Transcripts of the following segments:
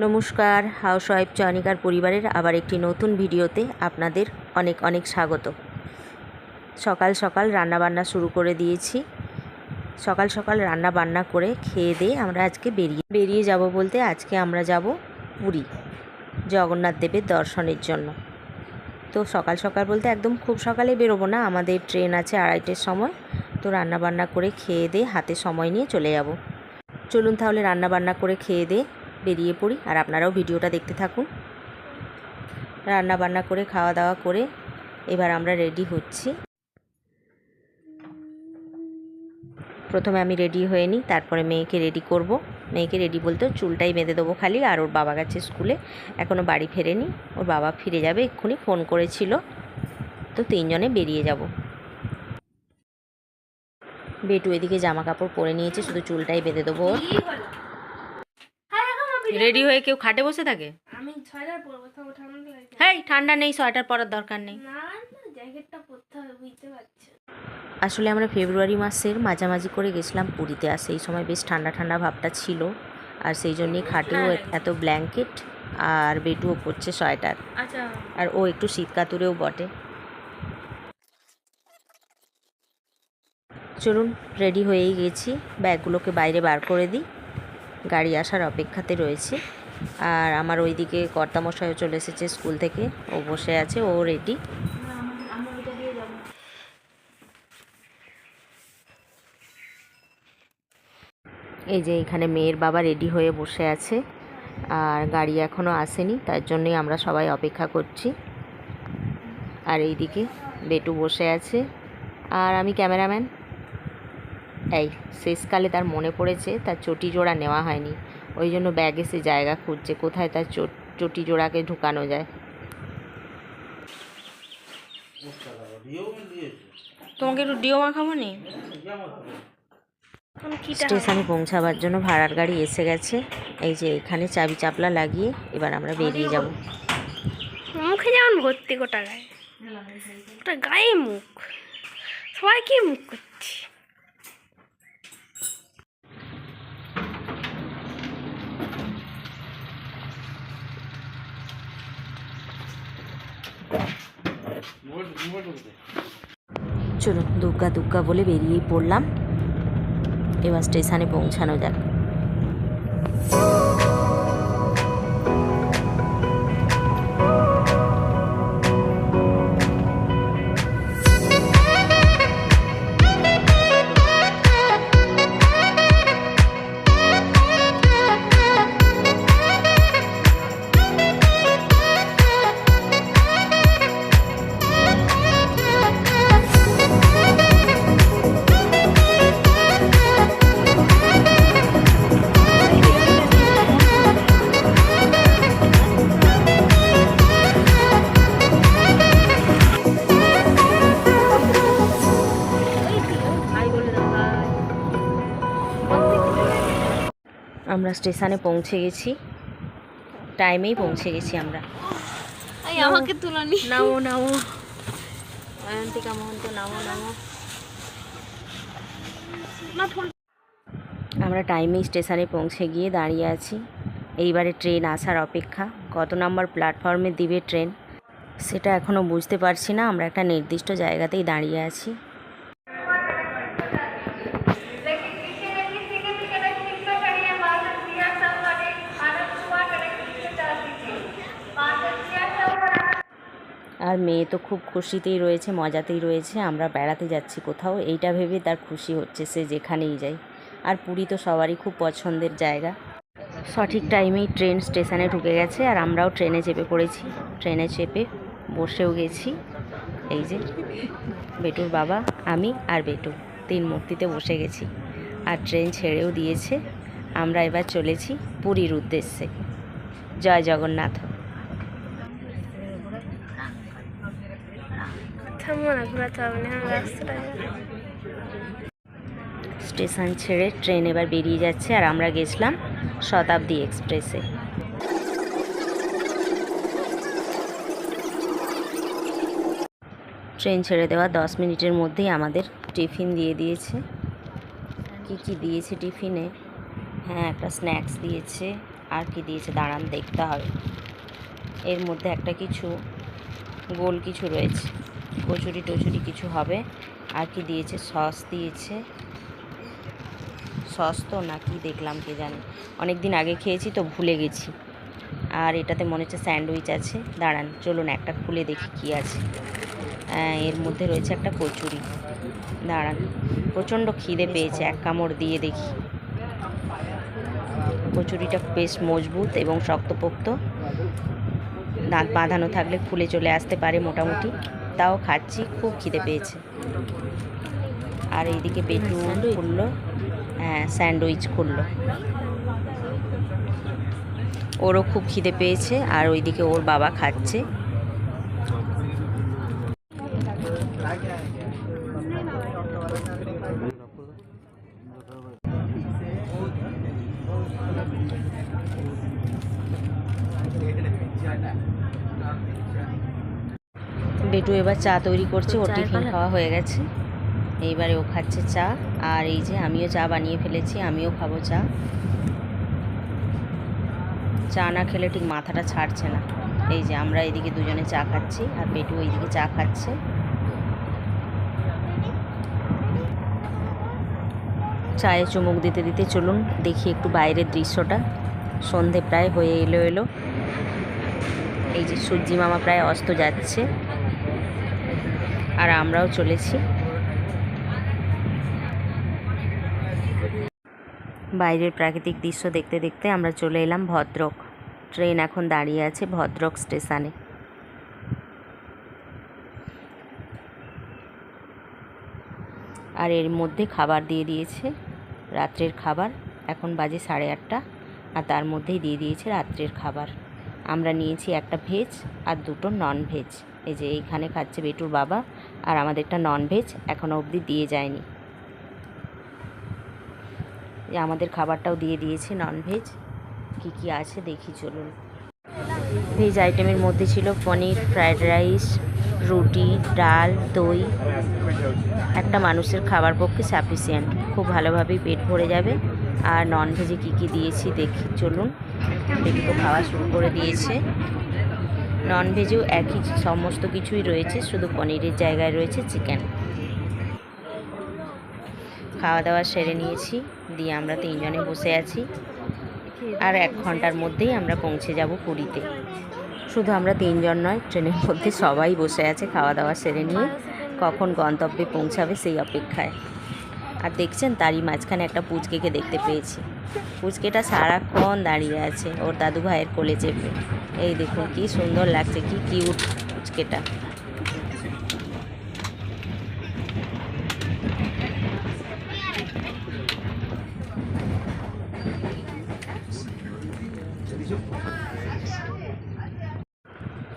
নমস্কার, হাউসওয়াইফ চয়নিকার পরিবারের আবার একটি নতুন ভিডিওতে আপনাদের অনেক অনেক স্বাগত। সকাল সকাল রান্নাবান্না শুরু করে দিয়েছি। সকাল সকাল রান্নাবান্না করে খেয়ে দিয়ে আমরা আজকে বেরিয়ে যাব বলতে আজকে আমরা যাব পুরী জগন্নাথ দেবের দর্শনের জন্য। তো সকাল সকাল বলতে একদম খুব সকালে বেরোবো না, আমাদের ট্রেন আছে 2:30-টের সময়। তো রান্নাবান্না করে খেয়ে দিয়ে হাতে সময় নিয়ে চলে যাব। চলুন তাহলে রান্নাবান্না করে খেয়ে দিয়ে বেরিয়ে পড়ি, আর আপনারাও ভিডিওটা দেখতে থাকুন। রান্না বান্না করে খাওয়া দাওয়া করে এবার আমরা রেডি হচ্ছি। প্রথমে আমি রেডি হয়ে নিই, তারপরে মেয়েকে রেডি করব। মেয়েকে রেডি বলতে চুলটাই বেঁধে দেবো খালি। আর ওর বাবা গেছে স্কুলে, এখনও বাড়ি ফেরেনি। ওর বাবা ফিরে যাবে, এক্ষুনি ফোন করেছিল। তো 3জনে বেরিয়ে যাব। বেটু এদিকে জামা কাপড় পরে নিয়েছে, শুধু চুলটাই বেঁধে দেবো। রেডি হয়ে কেউ খাটে বসে থাকে? আমি সোয়েটার পরবো, তো ঠান্ডা লাগে। হেই, ঠান্ডা নেই, সোয়েটার পরার দরকার নেই। না না, জ্যাকেটটা পরতে হবে, বুঝতে পারছো। আসলে আমরা ফেব্রুয়ারি মাসের মাঝামাঝি করে গেছিলাম পুরীতে, আর সেই সময় বেশ ঠান্ডা ঠান্ডা ভাবটা ছিল, আর সেই জন্যই খাটেও এত ব্ল্যাঙ্কেট, আর বেটুও পরছে সোয়েটার। আচ্ছা, আর ও একটু শীতকাতুরেও বটে। চলুন, রেডি হয়েই গেছি। ব্যাগগুলোকে বাইরে বার করে দিই, গাড়ি আসার অপেক্ষাতে রয়েছে। আর আমার ওইদিকে কর্তামশাইও চলে এসেছে স্কুল থেকে, ও বসে আছে, ও রেডি। এই যে এখানে মেয়ের বাবা রেডি হয়ে বসে আছে, আর গাড়ি এখনও আসেনি, তার জন্যই আমরা সবাই অপেক্ষা করছি। আর এইদিকে বেটু বসে আছে, আর আমি ক্যামেরাম্যান। এই শেষকালে তার মনে পড়েছে তার চটি জোড়া নেওয়া হয়নি, ওই জন্য ব্যাগে সে জায়গা খুঁজছে কোথায় তার চটি জোড়াকে ঢুকানো যায়। তোমাকে একটু ডিও মাখাবো নি? স্টেশনে পৌঁছাবার জন্য ভাড়ার গাড়ি এসে গেছে। এই যে এখানে চাবি চাপলা লাগিয়ে এবার আমরা বেরিয়ে যাব। মুখে যেমন ভর্তি গোটা গায়ে, ওটা গায়ে মুখ, সবাই কি মুখ করছি। চলুন, দুগ্গা দুগ্গা বলে বেরিয়েই পড়লাম। এবার স্টেশনে পৌঁছানো যাক। আমরা স্টেশনে পৌঁছে গেছি, টাইমেই পৌঁছে গেছি আমরা। আমাকে তুলনি। নামো নামো, অয়ন্তিকা মহন্ত, নামো নামো। আমরা টাইমেই স্টেশনে পৌঁছে গিয়ে দাঁড়িয়ে আছি। এইবারে ট্রেন আসার অপেক্ষা। কত নম্বর প্ল্যাটফর্মে দিবে ট্রেন সেটা এখনও বুঝতে পারছি না। আমরা একটা নির্দিষ্ট জায়গাতেই দাঁড়িয়ে আছি। আর মেয়ে তো খুব খুশিতেই রয়েছে, মজাতেই রয়েছে। আমরা বেড়াতে যাচ্ছি কোথাও, এইটা ভেবে তার খুশি হচ্ছে, সে যেখানেই যায়। আর পুরী তো সবারই খুব পছন্দের জায়গা। সঠিক টাইমেই ট্রেন স্টেশনে ঢুকে গেছে, আর আমরাও ট্রেনে চেপে পড়েছি। ট্রেনে চেপে বসেও গেছি। এই যে বেটুর বাবা, আমি আর বেটু 3 মূর্তিতে বসে গেছি। আর ট্রেন ছেড়েও দিয়েছে। আমরা এবার চলেছি পুরীর উদ্দেশ্যে। জয় জগন্নাথ। স্টেশন ছেড়ে ট্রেন এবার বেরিয়ে যাচ্ছে, আর আমরা গেছিলাম শতাব্দী এক্সপ্রেসে। ট্রেন ছেড়ে দেওয়া 10 মিনিটের মধ্যেই আমাদের টিফিন দিয়ে দিয়েছে। কি কি দিয়েছে টিফিনে? হ্যাঁ, একটা স্ন্যাক্স দিয়েছে, আর কি দিয়েছে দাঁড়ান দেখতে হবে। এর মধ্যে একটা কিছু গোল কিছু রয়েছে, কচুরি টচুরি কিছু হবে। আর কি দিয়েছে, সস দিয়েছে, সস তো না কি দেখলাম কে জানে, অনেক দিন আগে খেয়েছি তো ভুলে গেছি। আর এটাতে মনে হচ্ছে স্যান্ডউইচ আছে, দাঁড়ান চলুন একটা খুলে দেখি কি আছে। এর মধ্যে রয়েছে একটা কচুরি, দাঁড়ান প্রচণ্ড খিদে পেয়েছে, এক কামড় দিয়ে দেখি। কচুরিটা বেশ মজবুত এবং শক্তপোক্ত, দাঁত বাঁধানো থাকলে খুলে চলে আসতে পারে মোটামুটি, তাও খাচ্ছি, খুব খিদে পেয়েছে। আর এইদিকে পেটু খুললো, হ্যাঁ স্যান্ডউইচ খুললো, ওরও খুব খিদে পেয়েছে। আর ওইদিকে ওর বাবা খাচ্ছে। বেটু এবার চা তৈরি করছে, ওর টিফিন খাওয়া হয়ে গেছে, এইবারে ও খাচ্ছে চা। আর এই যে আমিও চা বানিয়ে ফেলেছি, আমিও খাবো চা। চা না খেলে ঠিক মাথাটা ছাড়ছে না। এই যে আমরা এইদিকে দুজনে চা খাচ্ছি আর বেটু এইদিকে চা খাচ্ছে। চায়ে চুমুক দিতে দিতে চলুন দেখি একটু বাইরের দৃশ্যটা। সন্ধে প্রায় হয়ে এলো। এই যে সূর্যি মামা প্রায় অস্ত যাচ্ছে আর আমরাও চলেছি। বাইরের প্রাকৃতিক দৃশ্য দেখতে দেখতে আমরা চলে এলাম ভদ্রক। ট্রেন এখন দাঁড়িয়ে আছে ভদ্রক স্টেশনে। আর এর মধ্যে খাবার দিয়ে দিয়েছে, রাত্রের খাবার। এখন বাজে 8:30, আর তার মধ্যেই দিয়ে দিয়েছে রাত্রের খাবার। আমরা নিয়েছি একটা ভেজ আর দুটো নন ভেজ। এই যে এইখানে খাচ্ছে বেটুর বাবা, আর আমাদেরটা নন ভেজ এখনও অবধি দিয়ে যায়নি। আমাদের খাবারটাও দিয়ে দিয়েছে নন ভেজ। কী কী আছে দেখি চলুন। ভেজ আইটেমের মধ্যে ছিল পনির, ফ্রায়েড রাইস, রুটি, ডাল, দই। একটা মানুষের খাবার পক্ষে সাফিসিয়েন্ট, খুব ভালোভাবেই পেট ভরে যাবে। আর নন ভেজে কী কী দিয়েছি দেখি চলুন। বেটু তো খাওয়া শুরু করে দিয়েছে। নন ভেজেও একই সমস্ত কিছুই রয়েছে, শুধু পনিরের জায়গায় রয়েছে চিকেন। খাওয়া দাওয়া সেরে নিয়েছি, দিয়ে আমরা 3 জনে বসে আছি। আর 1 ঘন্টার মধ্যেই আমরা পৌঁছে যাব পুরীতে। শুধু আমরা 3 জন নয়, ট্রেনের মধ্যে সবাই বসে আছে খাওয়া দাওয়া সেরে নিয়ে, কখন গন্তব্যে পৌঁছাবে সেই অপেক্ষায়। আর দেখছেন তারই মাঝখানে একটা পুচকেকে দেখতে পেয়েছি। পুচকেটা সারাক্ষণ দাঁড়িয়ে আছে ওর দাদু ভাইয়ের কোলে চেপে। এই দেখুন কি সুন্দর লাগছে, কি কিউট পুচকেটা।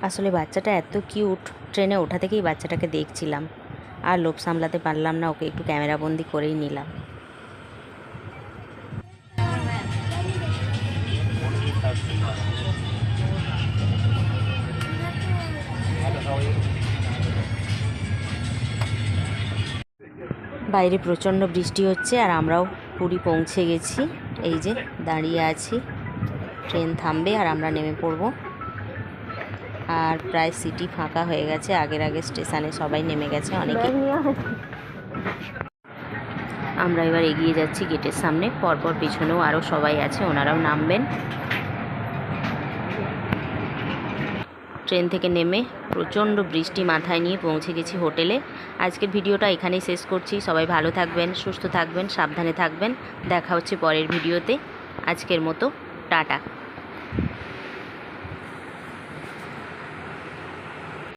আসলে বাচ্চাটা এত কিউট, ট্রেনে ওঠা থেকেই বাচ্চাটাকে দেখছিলাম, আর লোভ সামলাতে পারলাম না, ওকে একটু ক্যামেরাবন্দি করেই নিলাম। বাইরে প্রচণ্ড বৃষ্টি হচ্ছে আর আমরাও পুরী পৌঁছে গেছি। এই যে দাঁড়িয়ে আছি, ট্রেন থামবে আর আমরা নেমে পড়ব। আর প্রায় সিটি ফাঁকা হয়ে গেছে, আগের স্টেশনে সবাই নেমে গেছে অনেকে। আমরা এবার এগিয়ে যাচ্ছি গেটের সামনে, পরপর পিছনেও আরও সবাই আছে, ওনারাও নামবেন। ট্রেন থেকে নেমে প্রচণ্ড বৃষ্টি মাথায় নিয়ে পৌঁছে গেছি হোটেলে। আজকের ভিডিওটা এখানেই শেষ করছি। সবাই ভালো থাকবেন, সুস্থ থাকবেন, সাবধানে থাকবেন। দেখা হচ্ছে পরের ভিডিওতে। আজকের মতো টাটা।